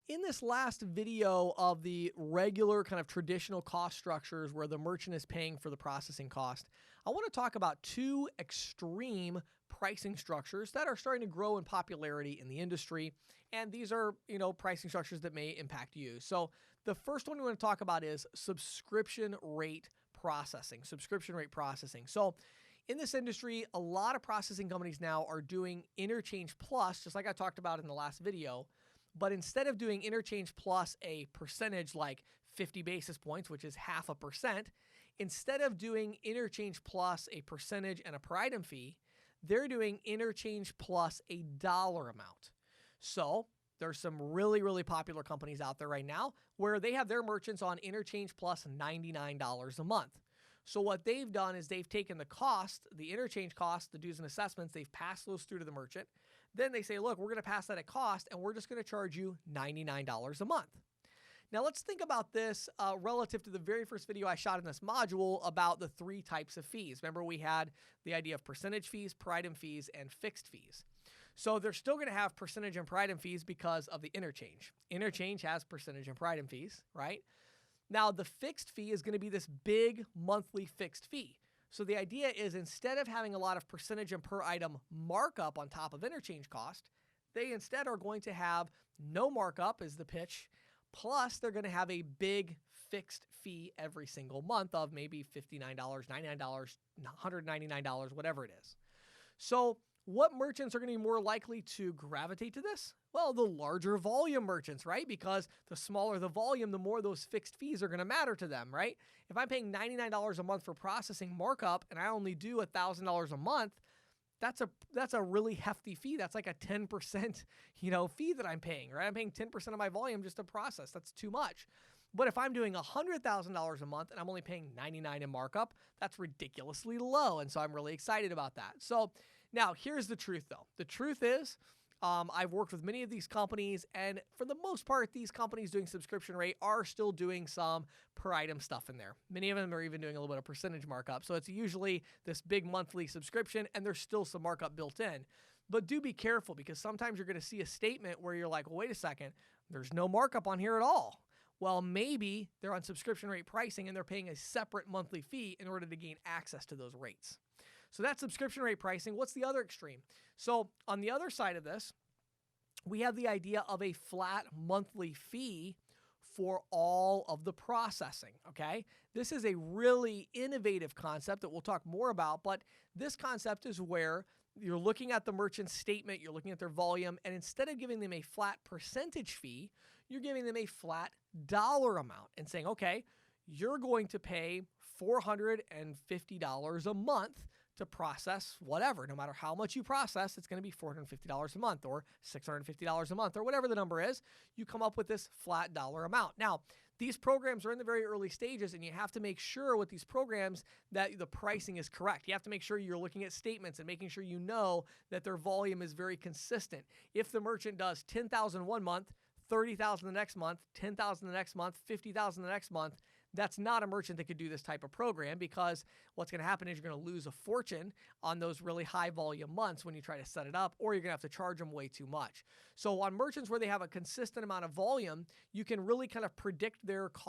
In this last video of the regular kind of traditional cost structures where the merchant is paying for the processing cost, I want to talk about two extreme pricing structures that are starting to grow in popularity in the industry. And these are, pricing structures that may impact you. So the first one we want to talk about is subscription rate processing. Subscription rate processing. So in this industry, a lot of processing companies now are doing interchange plus, just like I talked about in the last video. But instead of doing interchange plus a percentage like 50 basis points, which is 0.5%, instead of doing interchange plus a percentage and a per item fee, they're doing interchange plus a dollar amount. So there's some really, really popular companies out there right now where they have their merchants on interchange plus $99 a month. So what they've done is they've taken the cost, the interchange cost, the dues and assessments, they've passed those through to the merchant. Then they say, look, we're going to pass that at cost, and we're just going to charge you $99 a month. Now let's think about this relative to the very first video I shot in this module about the three types of fees. Remember, we had the idea of percentage fees, per item fees, and fixed fees. So they're still going to have percentage and per item fees because of the interchange. Interchange has percentage and per item fees, right? Now, the fixed fee is going to be this big monthly fixed fee. So the idea is instead of having a lot of percentage and per item markup on top of interchange cost, they instead are going to have no markup is the pitch, plus they're going to have a big fixed fee every single month of maybe $59, $99, $199, whatever it is. So what merchants are going to be more likely to gravitate to this? Well, the larger volume merchants, right? Because the smaller the volume, the more those fixed fees are going to matter to them, right? If I'm paying $99 a month for processing markup and I only do $1,000 a month, that's a really hefty fee. That's like a 10%, fee that I'm paying, right? I'm paying 10% of my volume just to process. That's too much. But if I'm doing $100,000 a month and I'm only paying $99 in markup, that's ridiculously low. And so I'm really excited about that. So now here's the truth though. The truth is, I've worked with many of these companies, and for the most part, these companies doing subscription rate are still doing some per item stuff in there. Many of them are even doing a little bit of percentage markup. So it's usually this big monthly subscription, and there's still some markup built in. But do be careful, because sometimes you're going to see a statement where you're like, well, wait a second, there's no markup on here at all. Well, maybe they're on subscription rate pricing and they're paying a separate monthly fee in order to gain access to those rates. So that's subscription rate pricing. What's the other extreme? So on the other side of this, we have the idea of a flat monthly fee for all of the processing, okay? This is a really innovative concept that we'll talk more about, but this concept is where you're looking at the merchant's statement, you're looking at their volume, and instead of giving them a flat percentage fee, you're giving them a flat dollar amount and saying, okay, you're going to pay $450 a month to process whatever. No matter how much you process, it's going to be $450 a month or $650 a month or whatever the number is. You come up with this flat dollar amount. Now, these programs are in the very early stages, and you have to make sure with these programs that the pricing is correct. You have to make sure you're looking at statements and making sure you know that their volume is very consistent. If the merchant does 10,000 one month, 30,000 the next month, 10,000 the next month, 50,000 the next month, that's not a merchant that could do this type of program, because what's going to happen is you're going to lose a fortune on those really high volume months when you try to set it up, or you're going to have to charge them way too much. So on merchants where they have a consistent amount of volume, you can really kind of predict their cost